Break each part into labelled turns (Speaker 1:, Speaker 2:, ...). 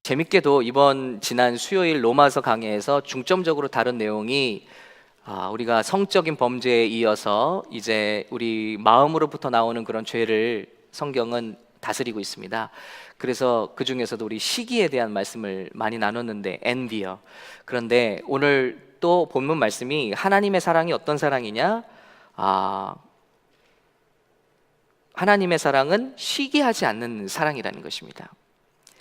Speaker 1: 재밌게도 이번 지난 수요일 로마서 강해에서 중점적으로 다룬 내용이 우리가 성적인 범죄에 이어서 이제 우리 마음으로부터 나오는 그런 죄를 성경은 다스리고 있습니다. 그래서 그 중에서도 우리 시기에 대한 말씀을 많이 나눴는데 엔비어. 그런데 오늘 또 본문 말씀이 하나님의 사랑이 어떤 사랑이냐? 하나님의 사랑은 시기하지 않는 사랑이라는 것입니다.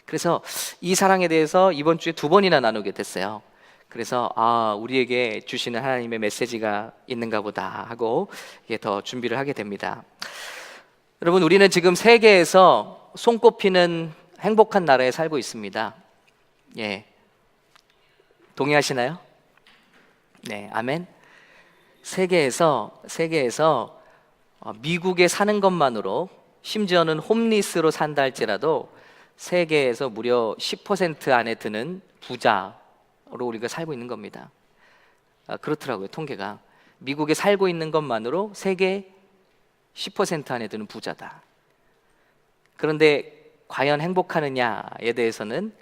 Speaker 1: 그래서 이 사랑에 대해서 이번 주에 2번이나 나누게 됐어요. 그래서 우리에게 주시는 하나님의 메시지가 있는가 보다 하고 더 준비를 하게 됩니다. 여러분, 우리는 지금 세계에서 손꼽히는 행복한 나라에 살고 있습니다. 동의하시나요? 네, 아멘. 세계에서 미국에 사는 것만으로, 심지어는 홈리스로 산다 할지라도 세계에서 무려 10% 안에 드는 부자로 우리가 살고 있는 겁니다. 그렇더라고요, 통계가. 미국에 살고 있는 것만으로 세계 10% 안에 드는 부자다. 그런데 과연 행복하느냐에 대해서는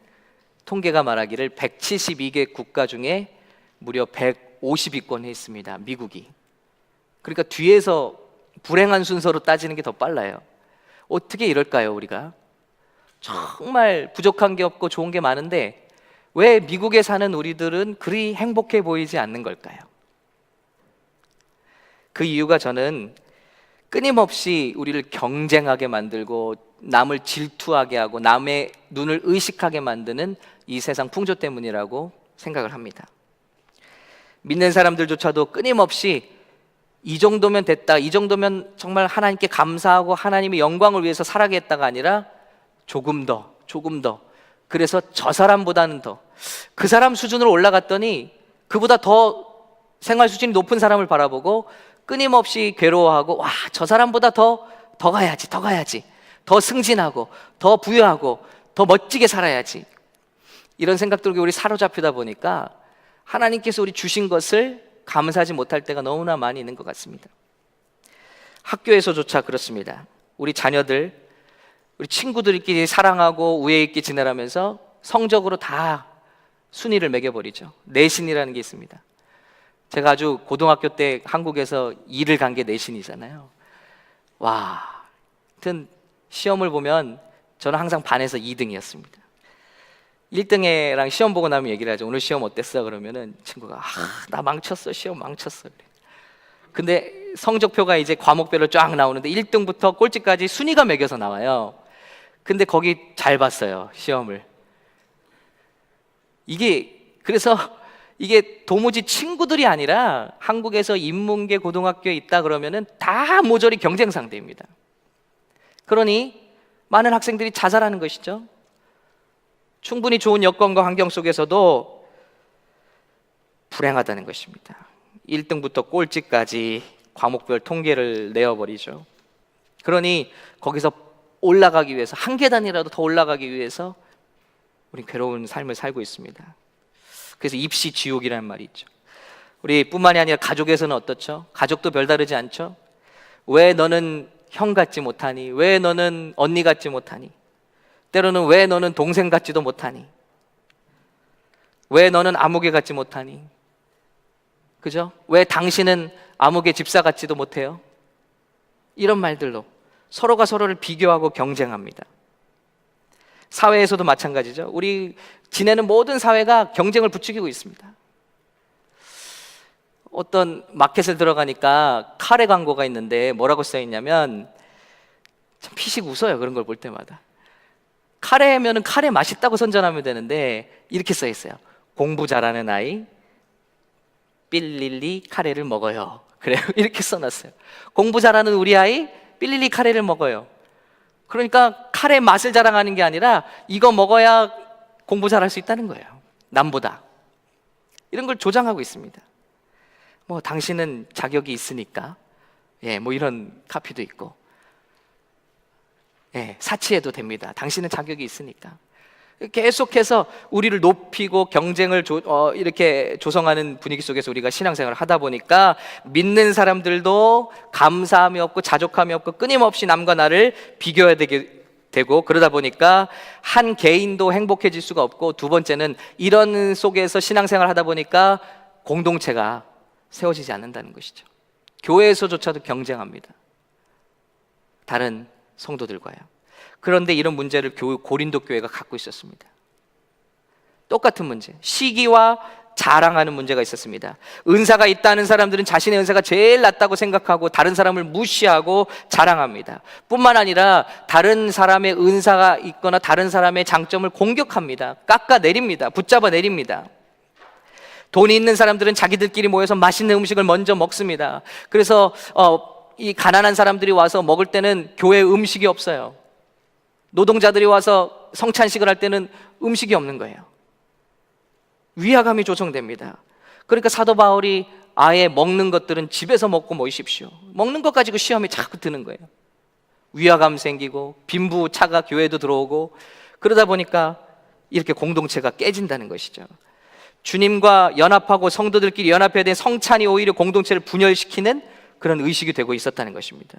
Speaker 1: 통계가 말하기를 172개 국가 중에 무려 150위권에 있습니다, 미국이. 그러니까 뒤에서 불행한 순서로 따지는 게 더 빨라요. 어떻게 이럴까요, 우리가? 정말 부족한 게 없고 좋은 게 많은데 왜 미국에 사는 우리들은 그리 행복해 보이지 않는 걸까요? 그 이유가 저는 끊임없이 우리를 경쟁하게 만들고 남을 질투하게 하고 남의 눈을 의식하게 만드는 이 세상 풍조 때문이라고 생각을 합니다. 믿는 사람들조차도 끊임없이 이 정도면 됐다, 이 정도면 정말 하나님께 감사하고 하나님의 영광을 위해서 살아가겠다가 아니라 조금 더, 그래서 저 사람보다는 더, 그 사람 수준으로 올라갔더니 그보다 더 생활 수준이 높은 사람을 바라보고 끊임없이 괴로워하고, 저 사람보다 더 가야지, 더 승진하고, 더 부유하고, 더 멋지게 살아야지. 이런 생각들에 우리 사로잡히다 보니까 하나님께서 우리 주신 것을 감사하지 못할 때가 너무나 많이 있는 것 같습니다. 학교에서조차 그렇습니다. 우리 자녀들, 우리 친구들끼리 사랑하고 우애 있게 지내라면서 성적으로 다 순위를 매겨버리죠. 내신이라는 게 있습니다. 제가 아주 고등학교 때 한국에서 2를 간 게 내신이잖아요. 하여튼 시험을 보면 저는 항상 반에서 2등이었습니다. 1등이랑 시험 보고 나면 얘기를 하죠. 오늘 시험 어땠어? 그러면은 친구가 나 망쳤어, 시험 망쳤어. 근데 성적표가 이제 과목별로 쫙 나오는데 1등부터 꼴찌까지 순위가 매겨서 나와요. 근데 거기 잘 봤어요, 시험을. 그래서 이게 도무지 친구들이 아니라 한국에서 인문계 고등학교에 있다 그러면은 다 모조리 경쟁 상대입니다. 그러니 많은 학생들이 자살하는 것이죠. 충분히 좋은 여건과 환경 속에서도 불행하다는 것입니다. 1등부터 꼴찌까지 과목별 통계를 내어버리죠. 그러니 거기서 올라가기 위해서, 한 계단이라도 더 올라가기 위해서 우린 괴로운 삶을 살고 있습니다. 그래서 입시 지옥이라는 말이 있죠. 우리 뿐만이 아니라 가족에서는 어떻죠? 가족도 별다르지 않죠? 왜 너는 형 같지 못하니? 왜 너는 언니 같지 못하니? 때로는 왜 너는 동생 같지도 못하니? 왜 너는 아무개 같지 못하니? 그죠? 왜 당신은 아무개 집사 같지도 못해요? 이런 말들로 서로가 서로를 비교하고 경쟁합니다. 사회에서도 마찬가지죠. 우리 지내는 모든 사회가 경쟁을 부추기고 있습니다. 어떤 마켓에 들어가니까 카레 광고가 있는데 뭐라고 써있냐면, 참 피식 웃어요, 그런 걸 볼 때마다. 카레면은 카레 맛있다고 선전하면 되는데 이렇게 써있어요. 공부 잘하는 아이 삘릴리 카레를 먹어요. 그래요, 이렇게 써놨어요. 공부 잘하는 우리 아이 삘릴리 카레를 먹어요. 그러니까 카레 맛을 자랑하는 게 아니라 이거 먹어야 공부 잘할 수 있다는 거예요, 남보다. 이런 걸 조장하고 있습니다. 당신은 자격이 있으니까, 이런 카피도 있고, 사치해도 됩니다, 당신은 자격이 있으니까. 계속해서 우리를 높이고 경쟁을 이렇게 조성하는 분위기 속에서 우리가 신앙생활을 하다 보니까 믿는 사람들도 감사함이 없고 자족함이 없고 끊임없이 남과 나를 비교해야 되게 되고, 그러다 보니까 한 개인도 행복해질 수가 없고, 두 번째는 이런 속에서 신앙생활을 하다 보니까 공동체가 세워지지 않는다는 것이죠. 교회에서조차도 경쟁합니다. 다른 성도들과요. 그런데 이런 문제를 고린도 교회가 갖고 있었습니다. 똑같은 문제, 시기와 자랑하는 문제가 있었습니다. 은사가 있다는 사람들은 자신의 은사가 제일 낫다고 생각하고 다른 사람을 무시하고 자랑합니다. 뿐만 아니라 다른 사람의 은사가 있거나 다른 사람의 장점을 공격합니다. 깎아내립니다. 붙잡아 내립니다. 돈이 있는 사람들은 자기들끼리 모여서 맛있는 음식을 먼저 먹습니다. 그래서 이 가난한 사람들이 와서 먹을 때는 교회에 음식이 없어요. 노동자들이 와서 성찬식을 할 때는 음식이 없는 거예요. 위화감이 조성됩니다. 그러니까 사도 바울이 아예 먹는 것들은 집에서 먹고 모이십시오. 먹는 것 가지고 시험이 자꾸 드는 거예요. 위화감 생기고 빈부차가 교회도 들어오고, 그러다 보니까 이렇게 공동체가 깨진다는 것이죠. 주님과 연합하고 성도들끼리 연합해야 된 성찬이 오히려 공동체를 분열시키는 그런 의식이 되고 있었다는 것입니다.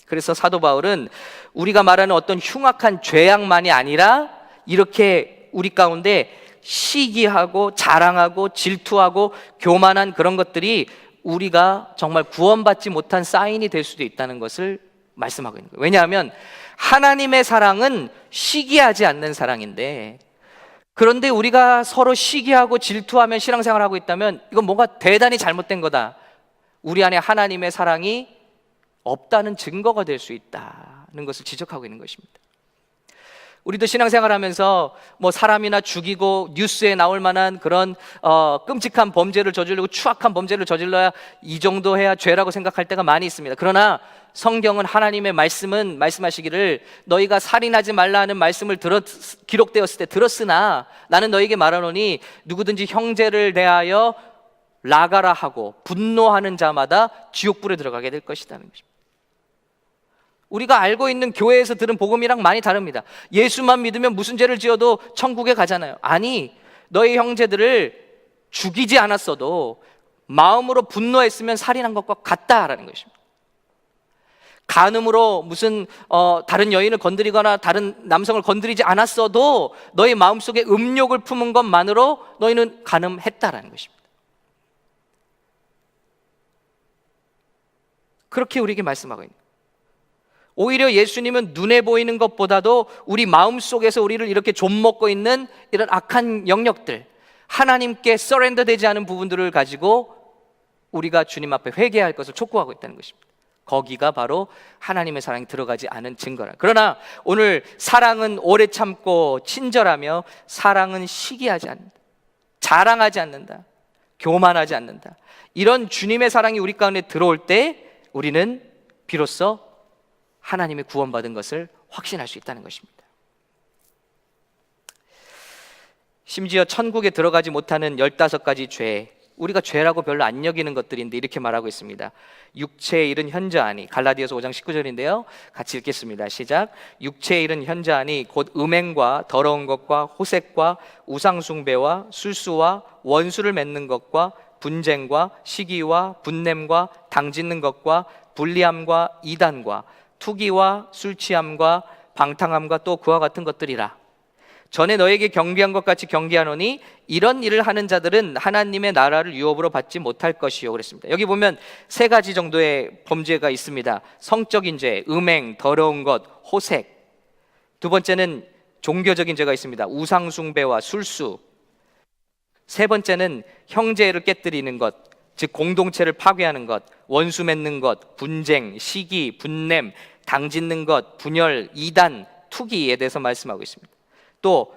Speaker 1: 그래서 사도 바울은 우리가 말하는 어떤 흉악한 죄악만이 아니라 이렇게 우리 가운데 시기하고 자랑하고 질투하고 교만한 그런 것들이 우리가 정말 구원받지 못한 사인이 될 수도 있다는 것을 말씀하고 있는 거예요. 왜냐하면 하나님의 사랑은 시기하지 않는 사랑인데, 그런데 우리가 서로 시기하고 질투하며 신앙생활을 하고 있다면 이건 뭔가 대단히 잘못된 거다. 우리 안에 하나님의 사랑이 없다는 증거가 될 수 있다는 것을 지적하고 있는 것입니다. 우리도 신앙생활하면서 뭐 사람이나 죽이고 뉴스에 나올 만한 그런 끔찍한 범죄를 저지르고 추악한 범죄를 저질러야 이 정도 해야 죄라고 생각할 때가 많이 있습니다. 그러나 성경은, 하나님의 말씀은 말씀하시기를 너희가 살인하지 말라 하는 말씀을 기록되었을 때 들었으나 나는 너희에게 말하노니 누구든지 형제를 대하여 라가라 하고 분노하는 자마다 지옥불에 들어가게 될 것이라는 것입니다. 우리가 알고 있는 교회에서 들은 복음이랑 많이 다릅니다. 예수만 믿으면 무슨 죄를 지어도 천국에 가잖아요. 아니, 너희 형제들을 죽이지 않았어도 마음으로 분노했으면 살인한 것과 같다라는 것입니다. 간음으로 무슨 다른 여인을 건드리거나 다른 남성을 건드리지 않았어도 너희 마음속에 음욕을 품은 것만으로 너희는 간음했다라는 것입니다. 그렇게 우리에게 말씀하고 있는 거예요. 오히려 예수님은 눈에 보이는 것보다도 우리 마음속에서 우리를 이렇게 좀먹고 있는 이런 악한 영역들, 하나님께 서렌더 되지 않은 부분들을 가지고 우리가 주님 앞에 회개할 것을 촉구하고 있다는 것입니다. 거기가 바로 하나님의 사랑이 들어가지 않은 증거라. 그러나 오늘 사랑은 오래 참고 친절하며 사랑은 시기하지 않는다, 자랑하지 않는다, 교만하지 않는다. 이런 주님의 사랑이 우리 가운데 들어올 때 우리는 비로소 하나님의 구원받은 것을 확신할 수 있다는 것입니다. 심지어 천국에 들어가지 못하는 15가지 죄, 우리가 죄라고 별로 안 여기는 것들인데 이렇게 말하고 있습니다. 육체의 일은 현저하니, 갈라디아서 5장 19절인데요 같이 읽겠습니다. 시작. 육체의 일은 현저하니 곧 음행과 더러운 것과 호색과 우상숭배와 술수와 원수를 맺는 것과 분쟁과 시기와 분냄과 당짓는 것과 불리함과 이단과 투기와 술취함과 방탕함과 또 그와 같은 것들이라. 전에 너에게 경계한 것 같이 경계하노니 이런 일을 하는 자들은 하나님의 나라를 유업으로 받지 못할 것이요. 그랬습니다. 여기 보면 3가지 정도의 범죄가 있습니다. 성적인 죄, 음행, 더러운 것, 호색. 두 번째는 종교적인 죄가 있습니다. 우상숭배와 술수. 세 번째는 형제를 깨뜨리는 것, 즉 공동체를 파괴하는 것, 원수 맺는 것, 분쟁, 시기, 분냄, 당짓는 것, 분열, 이단, 투기에 대해서 말씀하고 있습니다. 또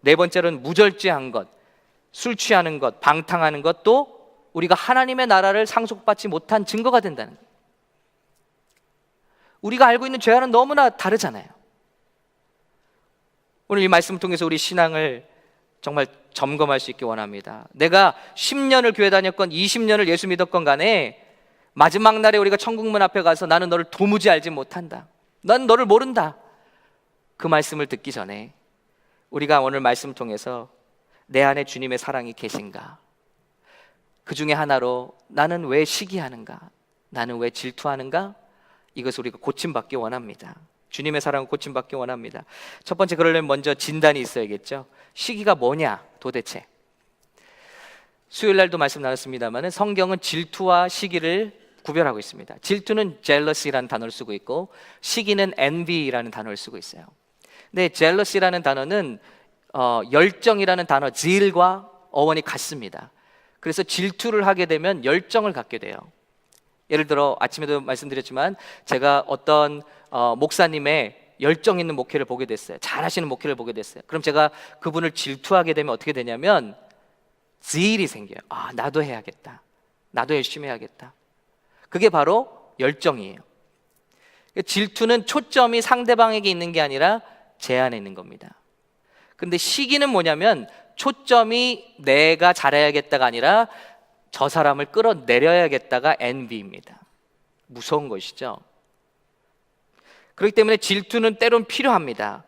Speaker 1: 4번째로는 무절제한 것, 술 취하는 것, 방탕하는 것도 우리가 하나님의 나라를 상속받지 못한 증거가 된다는 거예요. 우리가 알고 있는 죄와는 너무나 다르잖아요. 오늘 이 말씀을 통해서 우리 신앙을 정말 점검할 수 있게 원합니다. 내가 10년을 교회 다녔건 20년을 예수 믿었건 간에 마지막 날에 우리가 천국문 앞에 가서 나는 너를 도무지 알지 못한다, 난 너를 모른다, 그 말씀을 듣기 전에 우리가 오늘 말씀을 통해서 내 안에 주님의 사랑이 계신가, 그 중에 하나로 나는 왜 시기하는가, 나는 왜 질투하는가, 이것을 우리가 고침받기 원합니다. 주님의 사랑은 고침받기 원합니다. 첫 번째, 그러려면 먼저 진단이 있어야겠죠. 시기가 뭐냐 도대체. 수요일 날도 말씀 나눴습니다만 성경은 질투와 시기를 구별하고 있습니다. 질투는 jealousy라는 단어를 쓰고 있고 시기는 envy라는 단어를 쓰고 있어요. 근데 jealousy라는 단어는 열정이라는 단어 zeal과 어원이 같습니다. 그래서 질투를 하게 되면 열정을 갖게 돼요. 예를 들어 아침에도 말씀드렸지만 제가 어떤 목사님의 열정 있는 목회를 보게 됐어요. 잘하시는 목회를 보게 됐어요. 그럼 제가 그분을 질투하게 되면 어떻게 되냐면 zeal이 생겨요. 아, 나도 해야겠다. 나도 열심히 해야겠다. 그게 바로 열정이에요. 질투는 초점이 상대방에게 있는 게 아니라 제 안에 있는 겁니다. 근데 시기는 뭐냐면 초점이 내가 잘해야겠다가 아니라 저 사람을 끌어내려야겠다가 envy입니다. 무서운 것이죠. 그렇기 때문에 질투는 때론 필요합니다.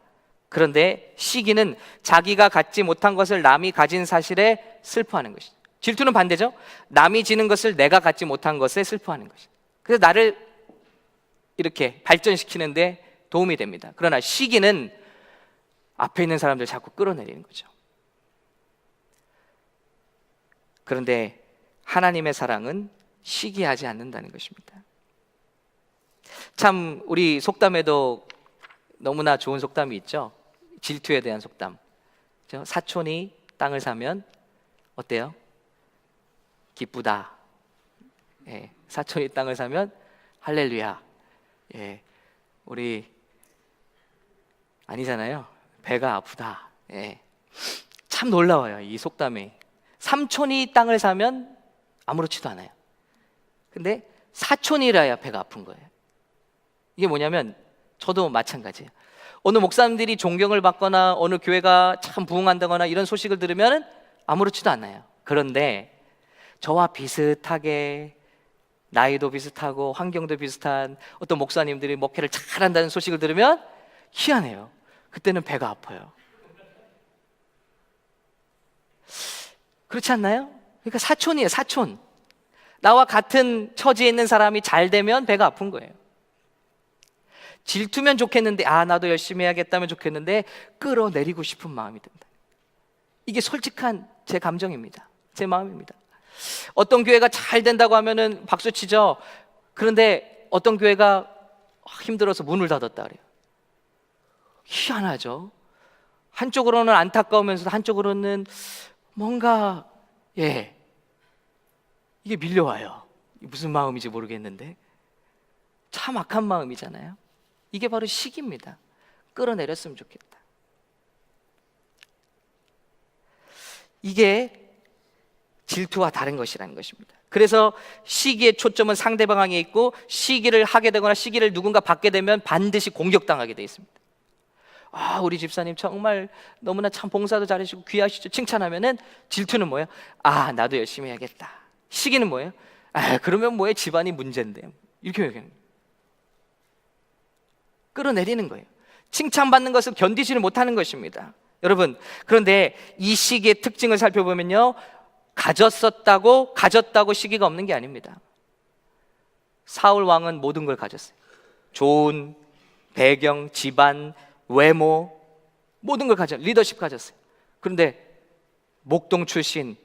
Speaker 1: 그런데 시기는 자기가 갖지 못한 것을 남이 가진 사실에 슬퍼하는 것이죠. 질투는 반대죠. 남이 지는 것을 내가 갖지 못한 것에 슬퍼하는 것이죠. 그래서 나를 이렇게 발전시키는데 도움이 됩니다. 그러나 시기는 앞에 있는 사람들 자꾸 끌어내리는 거죠. 그런데 하나님의 사랑은 시기하지 않는다는 것입니다. 참 우리 속담에도 너무나 좋은 속담이 있죠. 질투에 대한 속담. 사촌이 땅을 사면 어때요? 기쁘다. 예, 사촌이 땅을 사면 할렐루야. 예, 우리 아니잖아요. 배가 아프다. 예, 참 놀라워요. 이 속담이. 삼촌이 땅을 사면 아무렇지도 않아요. 근데 사촌이라야 배가 아픈 거예요. 이게 뭐냐면 저도 마찬가지예요. 어느 목사님들이 존경을 받거나 어느 교회가 참 부흥한다거나 이런 소식을 들으면 아무렇지도 않아요. 그런데 저와 비슷하게 나이도 비슷하고 환경도 비슷한 어떤 목사님들이 목회를 잘한다는 소식을 들으면 희한해요. 그때는 배가 아파요. 그렇지 않나요? 그러니까 사촌이에요. 사촌. 나와 같은 처지에 있는 사람이 잘 되면 배가 아픈 거예요. 질투면 좋겠는데 나도 열심히 해야겠다면 좋겠는데 끌어내리고 싶은 마음이 든다. 이게 솔직한 제 감정입니다. 제 마음입니다. 어떤 교회가 잘 된다고 하면은 박수 치죠. 그런데 어떤 교회가 힘들어서 문을 닫았다 그래요. 희한하죠. 한쪽으로는 안타까우면서도 한쪽으로는 뭔가 이게 밀려와요. 무슨 마음인지 모르겠는데 참 악한 마음이잖아요. 이게 바로 시기입니다. 끌어내렸으면 좋겠다. 이게 질투와 다른 것이라는 것입니다. 그래서 시기의 초점은 상대방에게 있고 시기를 하게 되거나 시기를 누군가 받게 되면 반드시 공격당하게 되어 있습니다. 우리 집사님 정말 너무나 참 봉사도 잘하시고 귀하시죠. 칭찬하면은 질투는 뭐예요? 나도 열심히 해야겠다. 시기는 뭐예요? 그러면 뭐예요? 집안이 문제인데. 이렇게 얘기하는 거예요. 끌어내리는 거예요. 칭찬받는 것을 견디지를 못하는 것입니다. 여러분, 그런데 이 시기의 특징을 살펴보면요, 가졌다고 시기가 없는 게 아닙니다. 사울 왕은 모든 걸 가졌어요. 좋은 배경, 집안, 외모, 모든 걸 가졌어요. 리더십 가졌어요. 그런데 목동 출신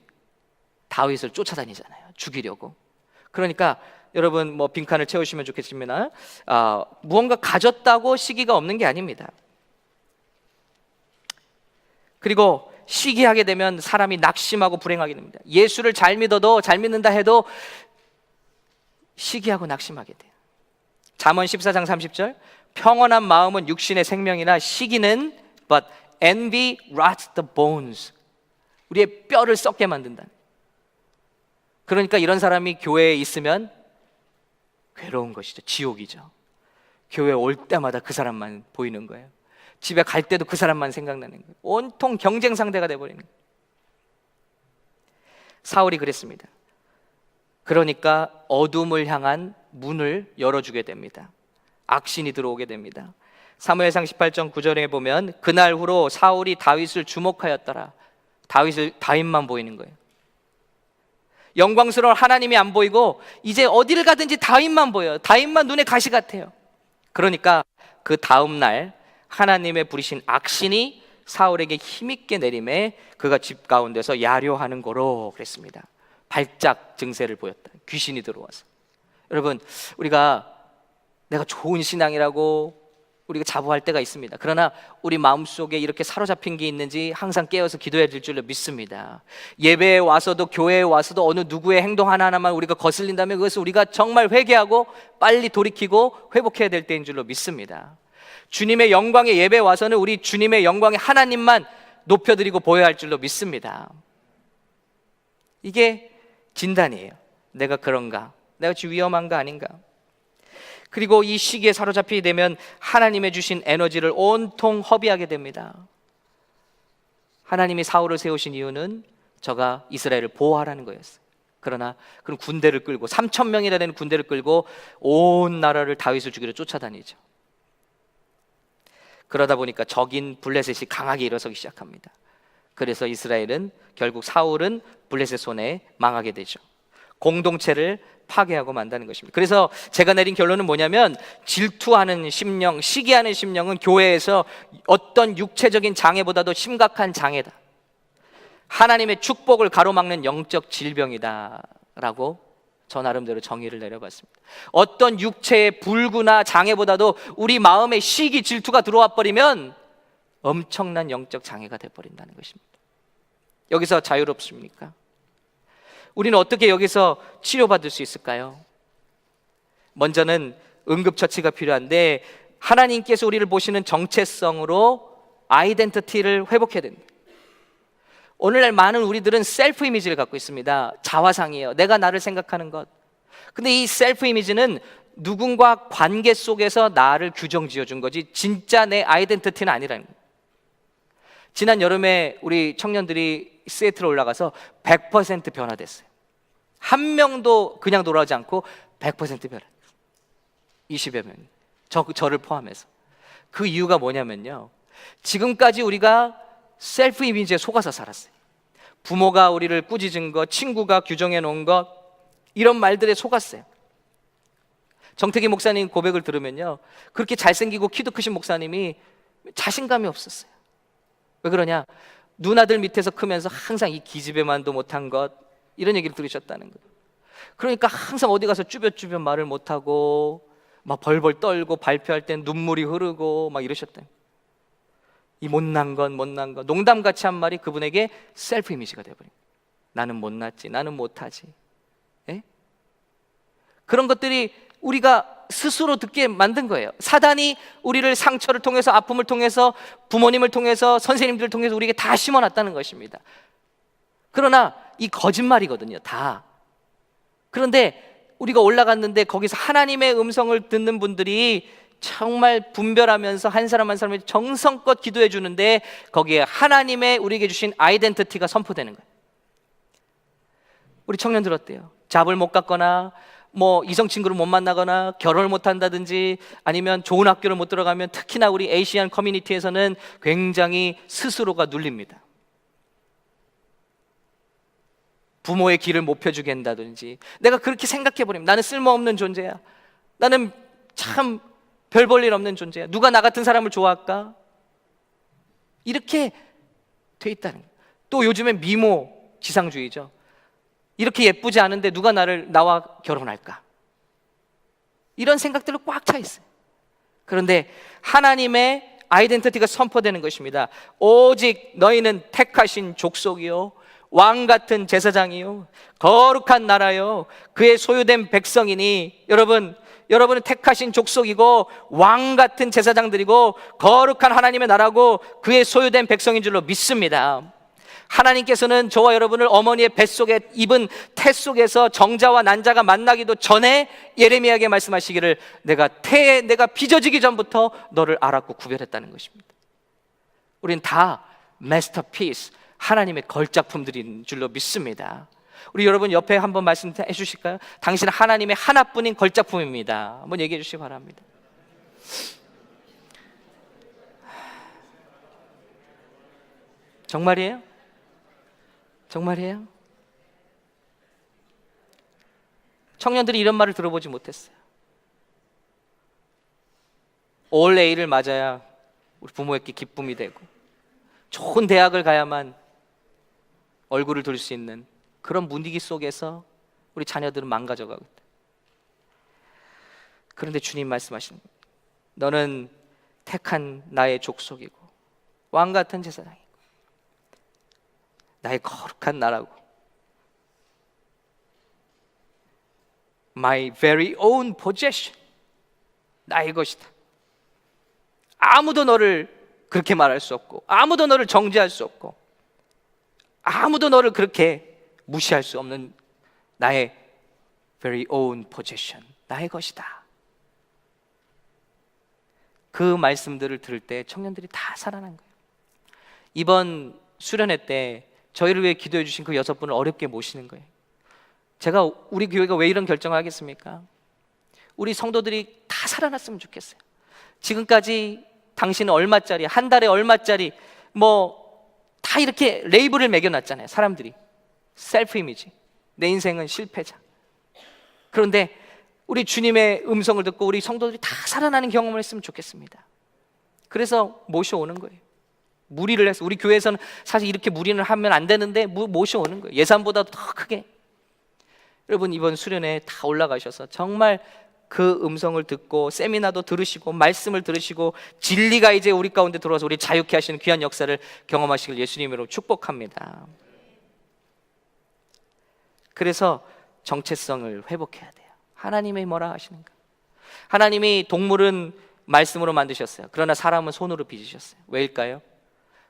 Speaker 1: 다윗을 쫓아다니잖아요. 죽이려고. 그러니까 여러분 빈칸을 채우시면 좋겠지만 무언가 가졌다고 시기가 없는 게 아닙니다. 그리고 시기하게 되면 사람이 낙심하고 불행하게 됩니다. 예수를 잘 믿어도 잘 믿는다 해도 시기하고 낙심하게 돼요. 잠언 14장 30절 평온한 마음은 육신의 생명이나 시기는 but envy rots the bones. 우리의 뼈를 썩게 만든다. 그러니까 이런 사람이 교회에 있으면 괴로운 것이죠. 지옥이죠. 교회에 올 때마다 그 사람만 보이는 거예요. 집에 갈 때도 그 사람만 생각나는 거예요. 온통 경쟁 상대가 돼버리는 거예요. 사울이 그랬습니다. 그러니까 어둠을 향한 문을 열어주게 됩니다. 악신이 들어오게 됩니다. 사무엘상 18장 9절에 보면 그날 후로 사울이 다윗을 주목하였더라. 다윗만 보이는 거예요. 영광스러운 하나님이 안 보이고 이제 어디를 가든지 다윗만 보여요. 다윗만 눈에 가시 같아요. 그러니까 그 다음 날 하나님의 부리신 악신이 사울에게 힘있게 내림에 그가 집 가운데서 야려하는 거로 그랬습니다. 발작 증세를 보였다. 귀신이 들어와서. 여러분, 우리가 내가 좋은 신앙이라고 우리가 자부할 때가 있습니다. 그러나 우리 마음속에 이렇게 사로잡힌 게 있는지 항상 깨어서 기도해야 될 줄로 믿습니다. 예배에 와서도 교회에 와서도 어느 누구의 행동 하나하나만 우리가 거슬린다면 그것을 우리가 정말 회개하고 빨리 돌이키고 회복해야 될 때인 줄로 믿습니다. 주님의 영광의 예배에 와서는 우리 주님의 영광의 하나님만 높여드리고 보여야 할 줄로 믿습니다. 이게 진단이에요. 내가 그런가? 내가 지금 위험한가 아닌가? 그리고 이 시기에 사로잡히게 되면 하나님의 주신 에너지를 온통 허비하게 됩니다. 하나님이 사울을 세우신 이유는 저가 이스라엘을 보호하라는 거였어요. 그러나 그런 군대를 끌고 3,000명이나 되는 군대를 끌고 온 나라를 다윗을 죽이러 쫓아다니죠. 그러다 보니까 적인 블레셋이 강하게 일어서기 시작합니다. 그래서 이스라엘은 결국 사울은 블레셋 손에 망하게 되죠. 공동체를 파괴하고 만다는 것입니다. 그래서 제가 내린 결론은 뭐냐면 질투하는 심령, 시기하는 심령은 교회에서 어떤 육체적인 장애보다도 심각한 장애다. 하나님의 축복을 가로막는 영적 질병이다 라고 저 나름대로 정의를 내려봤습니다. 어떤 육체의 불구나 장애보다도 우리 마음에 시기, 질투가 들어와 버리면 엄청난 영적 장애가 돼버린다는 것입니다. 여기서 자유롭습니까? 우리는 어떻게 여기서 치료받을 수 있을까요? 먼저는 응급처치가 필요한데 하나님께서 우리를 보시는 정체성으로 아이덴티티를 회복해야 됩니다. 오늘날 많은 우리들은 셀프 이미지를 갖고 있습니다. 자화상이에요. 내가 나를 생각하는 것. 근데 이 셀프 이미지는 누군가 관계 속에서 나를 규정 지어준 거지 진짜 내 아이덴티티는 아니라는 거예요. 지난 여름에 우리 청년들이 시애틀에 올라가서 100% 변화됐어요. 한 명도 그냥 돌아오지 않고 100% 변화. 20여 명. 저를 포함해서. 그 이유가 뭐냐면요. 지금까지 우리가 셀프 이미지에 속아서 살았어요. 부모가 우리를 꾸짖은 것, 친구가 규정해 놓은 것, 이런 말들에 속았어요. 정태기 목사님 고백을 들으면요. 그렇게 잘생기고 키도 크신 목사님이 자신감이 없었어요. 왜 그러냐? 누나들 밑에서 크면서 항상 이 기집애만도 못한 것 이런 얘기를 들으셨다는 거예요. 그러니까 항상 어디 가서 쭈뼛쭈뼛 말을 못하고 막 벌벌 떨고 발표할 땐 눈물이 흐르고 막 이러셨대요. 이 못난 건 농담같이 한 말이 그분에게 셀프 이미지가 돼버립니다. 나는 못났지, 나는 못하지. 에? 그런 것들이 우리가 스스로 듣게 만든 거예요. 사단이 우리를 상처를 통해서, 아픔을 통해서, 부모님을 통해서, 선생님들을 통해서 우리에게 다 심어놨다는 것입니다. 그러나 이 거짓말이거든요, 다. 그런데 우리가 올라갔는데 거기서 하나님의 음성을 듣는 분들이 정말 분별하면서 한 사람 한 사람을 정성껏 기도해 주는데 거기에 하나님의 우리에게 주신 아이덴티티가 선포되는 거예요. 우리 청년들 어때요? 잡을 못 갔거나 뭐 이성 친구를 못 만나거나 결혼을 못 한다든지 아니면 좋은 학교를 못 들어가면 특히나 우리 에이시안 커뮤니티에서는 굉장히 스스로가 눌립니다. 부모의 길을 못 펴주게 한다든지 내가 그렇게 생각해버리면 나는 쓸모없는 존재야. 나는 참 별 볼 일 없는 존재야. 누가 나 같은 사람을 좋아할까? 이렇게 돼 있다는 거예요. 또 요즘엔 미모 지상주의죠. 이렇게 예쁘지 않은데 누가 나와 결혼할까? 이런 생각들로 꽉 차 있어요. 그런데 하나님의 아이덴티티가 선포되는 것입니다. 오직 너희는 택하신 족속이요 왕 같은 제사장이요 거룩한 나라요 그의 소유된 백성이니 여러분은 택하신 족속이고 왕 같은 제사장들이고 거룩한 하나님의 나라고 그의 소유된 백성인 줄로 믿습니다. 하나님께서는 저와 여러분을 어머니의 뱃속에 입은 태 속에서 정자와 난자가 만나기도 전에 예레미야에게 말씀하시기를 내가 빚어지기 전부터 너를 알았고 구별했다는 것입니다. 우린 다 마스터피스, 하나님의 걸작품들인 줄로 믿습니다. 우리 여러분 옆에 한번 말씀해 주실까요? 당신은 하나님의 하나뿐인 걸작품입니다. 한번 얘기해 주시기 바랍니다. 정말이에요? 정말이에요? 청년들이 이런 말을 들어보지 못했어요. 올 A를 맞아야 우리 부모에게 기쁨이 되고, 좋은 대학을 가야만 얼굴을 들 수 있는 그런 분위기 속에서 우리 자녀들은 망가져가거든. 그런데 주님 말씀하시는 거예요. 너는 택한 나의 족속이고 왕 같은 제사장이고 나의 거룩한 나라고 My very own possession, 나의 것이다. 아무도 너를 그렇게 말할 수 없고, 아무도 너를 정죄할 수 없고, 아무도 너를 그렇게 무시할 수 없는 나의 very own possession, 나의 것이다. 그 말씀들을 들을 때 청년들이 다 살아난 거예요. 이번 수련회 때 저희를 위해 기도해 주신 그 6분을 어렵게 모시는 거예요. 제가 우리 교회가 왜 이런 결정을 하겠습니까? 우리 성도들이 다 살아났으면 좋겠어요. 지금까지 당신은 얼마짜리, 한 달에 얼마짜리, 다 이렇게 레이블을 매겨놨잖아요. 사람들이 셀프 이미지, 내 인생은 실패자. 그런데 우리 주님의 음성을 듣고 우리 성도들이 다 살아나는 경험을 했으면 좋겠습니다. 그래서 모셔오는 거예요. 무리를 해서, 우리 교회에서는 사실 이렇게 무리를 하면 안 되는데 모셔오는 거예요. 예산보다 더 크게. 여러분, 이번 수련회에 다 올라가셔서 정말 그 음성을 듣고 세미나도 들으시고 말씀을 들으시고 진리가 이제 우리 가운데 들어와서 우리 자유케 하시는 귀한 역사를 경험하시길 예수님으로 축복합니다. 그래서 정체성을 회복해야 돼요. 하나님이 뭐라 하시는가? 하나님이 동물은 말씀으로 만드셨어요. 그러나 사람은 손으로 빚으셨어요. 왜일까요?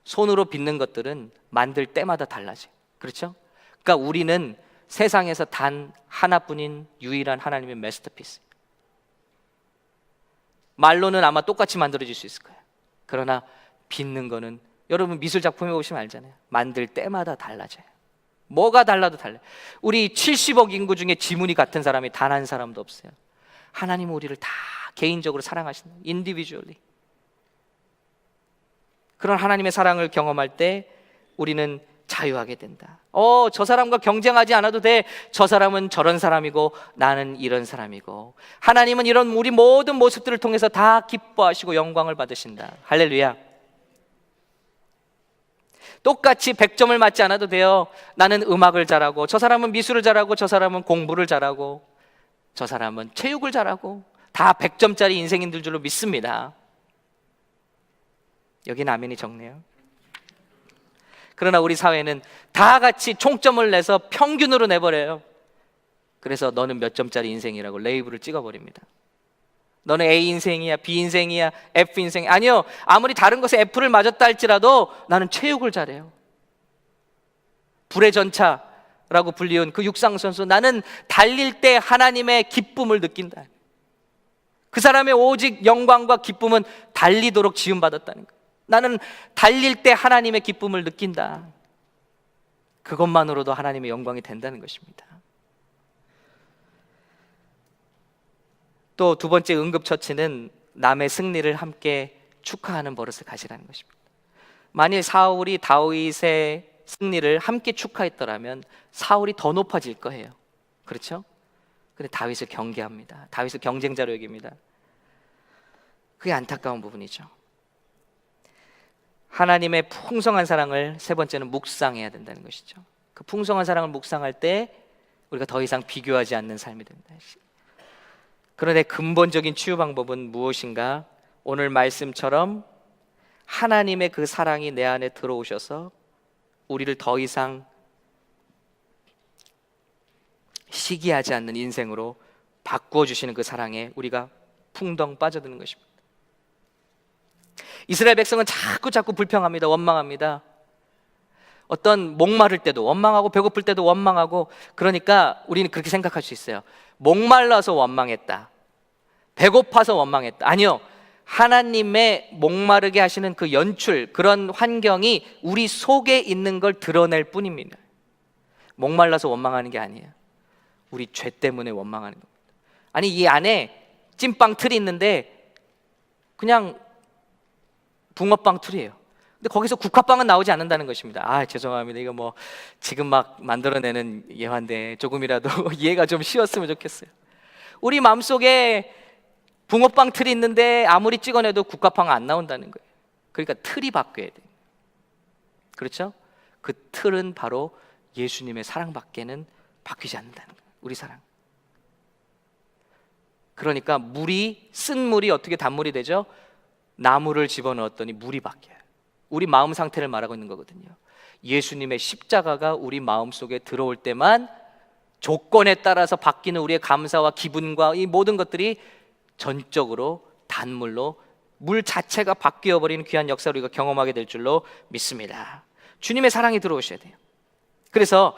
Speaker 1: 손으로 빚는 것들은 만들 때마다 달라져요. 그렇죠? 그러니까 우리는 세상에서 단 하나뿐인 유일한 하나님의 마스터피스. 말로는 아마 똑같이 만들어질 수 있을 거예요. 그러나 빚는 거는, 여러분 미술 작품에 보시면 알잖아요. 만들 때마다 달라져요. 뭐가 달라도 달라요. 우리 70억 인구 중에 지문이 같은 사람이 단 한 사람도 없어요. 하나님은 우리를 다 개인적으로 사랑하시는, 인디비주얼리. 그런 하나님의 사랑을 경험할 때 우리는 자유하게 된다. 저 사람과 경쟁하지 않아도 돼. 저 사람은 저런 사람이고 나는 이런 사람이고, 하나님은 이런 우리 모든 모습들을 통해서 다 기뻐하시고 영광을 받으신다. 할렐루야. 똑같이 100점을 맞지 않아도 돼요. 나는 음악을 잘하고, 저 사람은 미술을 잘하고, 저 사람은 공부를 잘하고, 저 사람은 체육을 잘하고, 다 100점짜리 인생인 줄로 믿습니다. 여기는 아멘이 적네요. 그러나 우리 사회는 다 같이 총점을 내서 평균으로 내버려요. 그래서 너는 몇 점짜리 인생이라고 레이블을 찍어버립니다. 너는 A 인생이야, B 인생이야, F 인생. 아니요, 아무리 다른 것에 F를 맞았다 할지라도 나는 체육을 잘해요. 불의 전차라고 불리운 그 육상선수, 나는 달릴 때 하나님의 기쁨을 느낀다. 그 사람의 오직 영광과 기쁨은 달리도록 지음받았다는 거예요. 나는 달릴 때 하나님의 기쁨을 느낀다. 그것만으로도 하나님의 영광이 된다는 것입니다. 또 두 번째 응급처치는 남의 승리를 함께 축하하는 버릇을 가지라는 것입니다. 만일 사울이 다윗의 승리를 함께 축하했더라면 사울이 더 높아질 거예요. 그렇죠? 근데 다윗을 경계합니다. 다윗을 경쟁자로 여깁니다. 그게 안타까운 부분이죠. 하나님의 풍성한 사랑을 세 번째는 묵상해야 된다는 것이죠. 그 풍성한 사랑을 묵상할 때 우리가 더 이상 비교하지 않는 삶이 됩니다. 그런데 근본적인 치유 방법은 무엇인가? 오늘 말씀처럼 하나님의 그 사랑이 내 안에 들어오셔서 우리를 더 이상 시기하지 않는 인생으로 바꾸어 주시는 그 사랑에 우리가 풍덩 빠져드는 것입니다. 이스라엘 백성은 자꾸 불평합니다. 원망합니다. 어떤 목마를 때도 원망하고 배고플 때도 원망하고, 그러니까 우리는 그렇게 생각할 수 있어요. 목말라서 원망했다, 배고파서 원망했다. 아니요, 하나님의 목마르게 하시는 그 연출, 그런 환경이 우리 속에 있는 걸 드러낼 뿐입니다. 목말라서 원망하는 게 아니에요. 우리 죄 때문에 원망하는 겁니다. 아니, 이 안에 찐빵 틀이 있는데 그냥 붕어빵 틀이에요. 근데 거기서 국화빵은 나오지 않는다는 것입니다. 죄송합니다. 이거 지금 막 만들어내는 예화인데 조금이라도 이해가 좀 쉬웠으면 좋겠어요. 우리 마음속에 붕어빵 틀이 있는데 아무리 찍어내도 국화빵 안 나온다는 거예요. 그러니까 틀이 바뀌어야 돼요. 그렇죠? 그 틀은 바로 예수님의 사랑밖에는 바뀌지 않는다는 거예요. 우리 사랑. 그러니까 쓴 물이 어떻게 단물이 되죠? 나무를 집어넣었더니 물이 바뀌어요. 우리 마음 상태를 말하고 있는 거거든요. 예수님의 십자가가 우리 마음속에 들어올 때만 조건에 따라서 바뀌는 우리의 감사와 기분과 이 모든 것들이 전적으로 단물로 물 자체가 바뀌어버리는 귀한 역사를 우리가 경험하게 될 줄로 믿습니다. 주님의 사랑이 들어오셔야 돼요. 그래서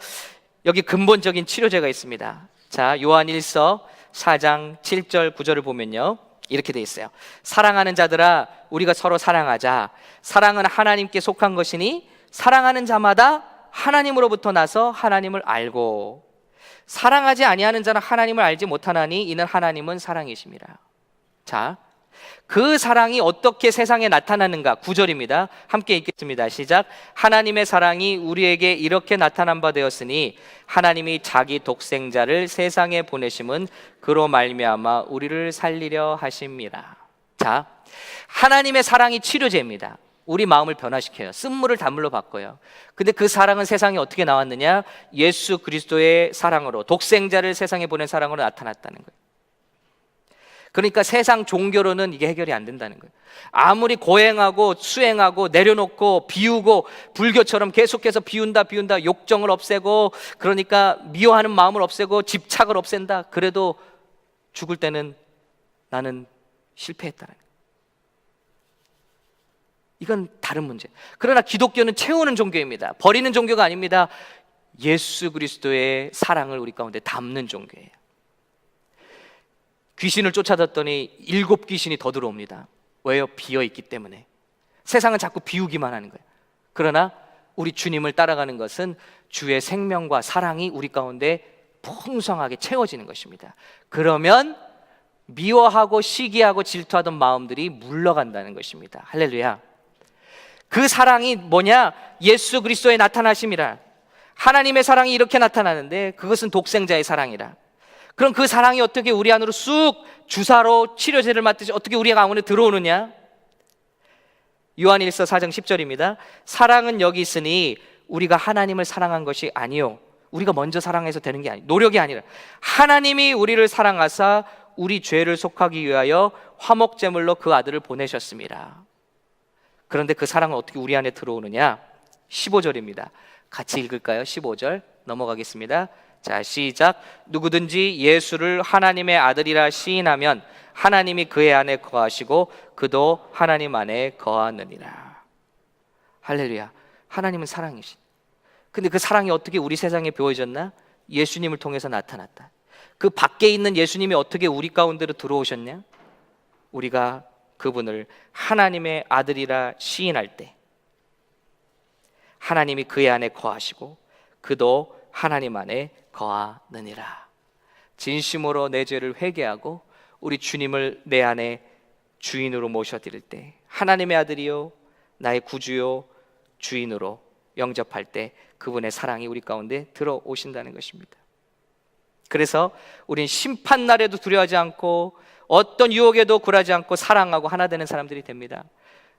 Speaker 1: 여기 근본적인 치료제가 있습니다. 자, 요한일서 4장 7절 9절을 보면요, 이렇게 돼 있어요. 사랑하는 자들아, 우리가 서로 사랑하자. 사랑은 하나님께 속한 것이니 사랑하는 자마다 하나님으로부터 나서 하나님을 알고, 사랑하지 아니하는 자는 하나님을 알지 못하나니 이는 하나님은 사랑이심이라. 자, 그 사랑이 어떻게 세상에 나타나는가? 9절입니다. 함께 읽겠습니다. 시작. 하나님의 사랑이 우리에게 이렇게 나타난 바 되었으니 하나님이 자기 독생자를 세상에 보내심은 그로 말미암아 우리를 살리려 하심이라. 자, 하나님의 사랑이 치료제입니다. 우리 마음을 변화시켜요. 쓴물을 단물로 바꿔요. 근데 그 사랑은 세상에 어떻게 나왔느냐? 예수 그리스도의 사랑으로, 독생자를 세상에 보낸 사랑으로 나타났다는 거예요. 그러니까 세상 종교로는 이게 해결이 안 된다는 거예요. 아무리 고행하고 수행하고 내려놓고 비우고, 불교처럼 계속해서 비운다 욕정을 없애고, 그러니까 미워하는 마음을 없애고 집착을 없앤다. 그래도 죽을 때는 나는 실패했다는 거예요. 이건 다른 문제. 그러나 기독교는 채우는 종교입니다. 버리는 종교가 아닙니다. 예수 그리스도의 사랑을 우리 가운데 담는 종교예요. 귀신을 쫓아졌더니 7귀신이 더 들어옵니다. 왜요? 비어있기 때문에. 세상은 자꾸 비우기만 하는 거예요. 그러나 우리 주님을 따라가는 것은 주의 생명과 사랑이 우리 가운데 풍성하게 채워지는 것입니다. 그러면 미워하고 시기하고 질투하던 마음들이 물러간다는 것입니다. 할렐루야. 그 사랑이 뭐냐? 예수 그리스도의 나타나심이라. 하나님의 사랑이 이렇게 나타나는데 그것은 독생자의 사랑이라. 그럼 그 사랑이 어떻게 우리 안으로 쑥 주사로 치료제를 맞듯이 어떻게 우리 안에 들어오느냐? 요한일서 4장 10절입니다. 사랑은 여기 있으니 우리가 하나님을 사랑한 것이 아니요, 우리가 먼저 사랑해서 되는 게 아니에요. 노력이 아니라 하나님이 우리를 사랑하사 우리 죄를 속하기 위하여 화목제물로 그 아들을 보내셨습니다. 그런데 그 사랑은 어떻게 우리 안에 들어오느냐? 15절입니다. 같이 읽을까요? 15절 넘어가겠습니다. 자, 시작. 누구든지 예수를 하나님의 아들이라 시인하면 하나님이 그의 안에 거하시고 그도 하나님 안에 거하느니라. 할렐루야. 하나님은 사랑이시. 근데 그 사랑이 어떻게 우리 세상에 보여졌나? 예수님을 통해서 나타났다. 그 밖에 있는 예수님이 어떻게 우리 가운데로 들어오셨냐? 우리가 그분을 하나님의 아들이라 시인할 때 하나님이 그의 안에 거하시고 그도 하나님 안에 거하느니라. 진심으로 내 죄를 회개하고 우리 주님을 내 안에 주인으로 모셔드릴 때, 하나님의 아들이요 나의 구주요 주인으로 영접할 때 그분의 사랑이 우리 가운데 들어오신다는 것입니다. 그래서 우린 심판날에도 두려워하지 않고 어떤 유혹에도 굴하지 않고 사랑하고 하나 되는 사람들이 됩니다.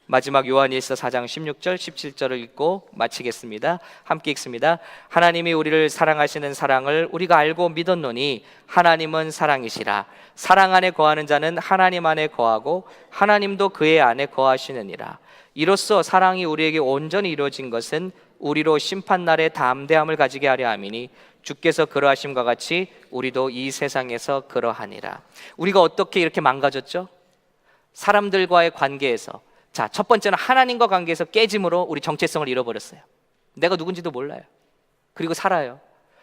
Speaker 1: 마지막 요한일서 4장 16절 17절을 읽고 마치겠습니다. 함께 읽습니다. 하나님이 우리를 사랑하시는 사랑을 우리가 알고 믿었노니 하나님은 사랑이시라. 사랑 안에 거하는 자는 하나님 안에 거하고 하나님도 그의 안에 거하시느니라. 이로써 사랑이 우리에게 온전히 이루어진 것은 우리로 심판날에 담대함을 가지게 하려 함이니 주께서 그러하심과 같이 우리도 이 세상에서 그러하니라. 우리가 어떻게 이렇게 망가졌죠? 사람들과의 관계에서. 자, 첫 번째는 하나님과 관계에서 깨짐으로 우리 정체성을 잃어버렸어요. 내가 누군지도 몰라요. 그리고 살아요.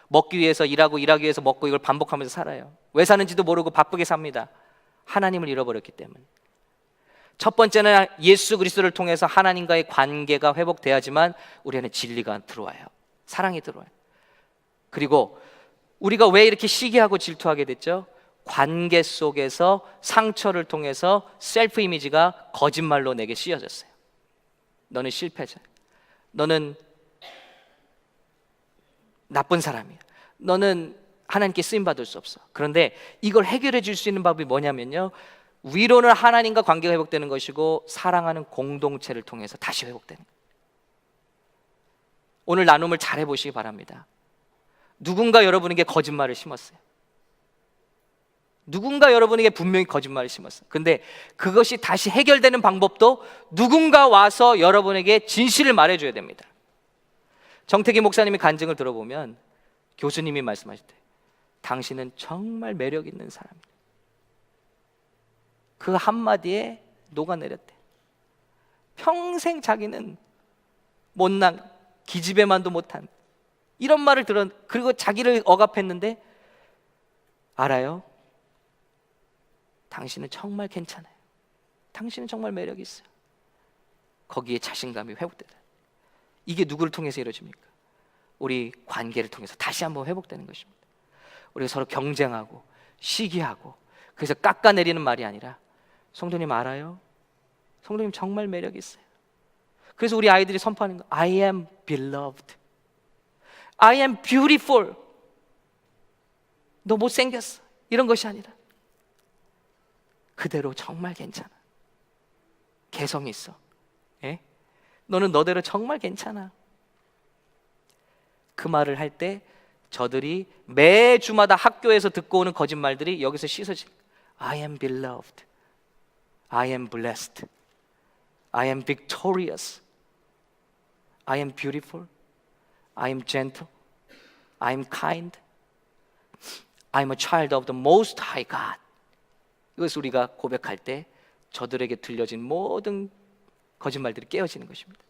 Speaker 1: 먹기 위해서 일하고 일하기 위해서 먹고 이걸 반복하면서 살아요. 왜 사는지도 모르고 바쁘게 삽니다. 하나님을 잃어버렸기 때문에. 첫 번째는 예수 그리스도를 통해서 하나님과의 관계가 회복돼야지만 우리 안에 진리가 들어와요. 사랑이 들어와요. 그리고 우리가 왜 이렇게 시기하고 질투하게 됐죠? 관계 속에서 상처를 통해서 셀프 이미지가 거짓말로 내게 씌워졌어요. 너는 실패자야. 너는 나쁜 사람이야. 너는 하나님께 쓰임받을 수 없어. 그런데 이걸 해결해 줄 수 있는 방법이 뭐냐면요, 위로는 하나님과 관계가 회복되는 것이고 사랑하는 공동체를 통해서 다시 회복되는 거예요. 오늘 나눔을 잘 해보시기 바랍니다. 누군가 여러분에게 거짓말을 심었어요. 누군가 여러분에게 분명히 거짓말을 심었어요. 근데 그것이 다시 해결되는 방법도 누군가 와서 여러분에게 진실을 말해줘야 됩니다. 정태기 목사님이 간증을 들어보면 교수님이 말씀하실 때 당신은 정말 매력 있는 사람이다. 그 한마디에 녹아내렸대. 평생 자기는 못난 기집애만도 못한 이런 말을 그리고 자기를 억압했는데 알아요? 당신은 정말 괜찮아요. 당신은 정말 매력이 있어요. 거기에 자신감이 회복되다. 이게 누구를 통해서 이루어집니까? 우리 관계를 통해서 다시 한번 회복되는 것입니다. 우리가 서로 경쟁하고 시기하고 그래서 깎아내리는 말이 아니라 성도님 알아요? 성도님 정말 매력이 있어요. 그래서 우리 아이들이 선포하는 거 I am beloved, I am beautiful. 너 못생겼어 이런 것이 아니라 그대로 정말 괜찮아. 개성이 있어. 예? 너는 너대로 정말 괜찮아. 그 말을 할 때 저들이 매주마다 학교에서 듣고 오는 거짓말들이 여기서 씻어질. I am beloved, I am blessed, I am victorious, I am beautiful, I am gentle, I am kind, I am a child of the most high God. 이것을 우리가 고백할 때 저들에게 들려진 모든 거짓말들이 깨어지는 것입니다.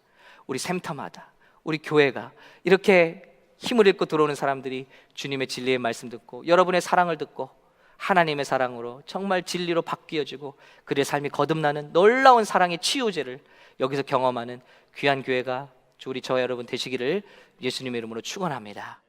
Speaker 1: 우리 샘터마다 우리 교회가 이렇게 힘을 잃고 들어오는 사람들이 주님의 진리의 말씀 듣고 여러분의 사랑을 듣고 하나님의 사랑으로 정말 진리로 바뀌어지고 그들의 삶이 거듭나는 놀라운 사랑의 치유제를 여기서 경험하는 귀한 교회가 우리 저와 여러분 되시기를 예수님의 이름으로 축원합니다.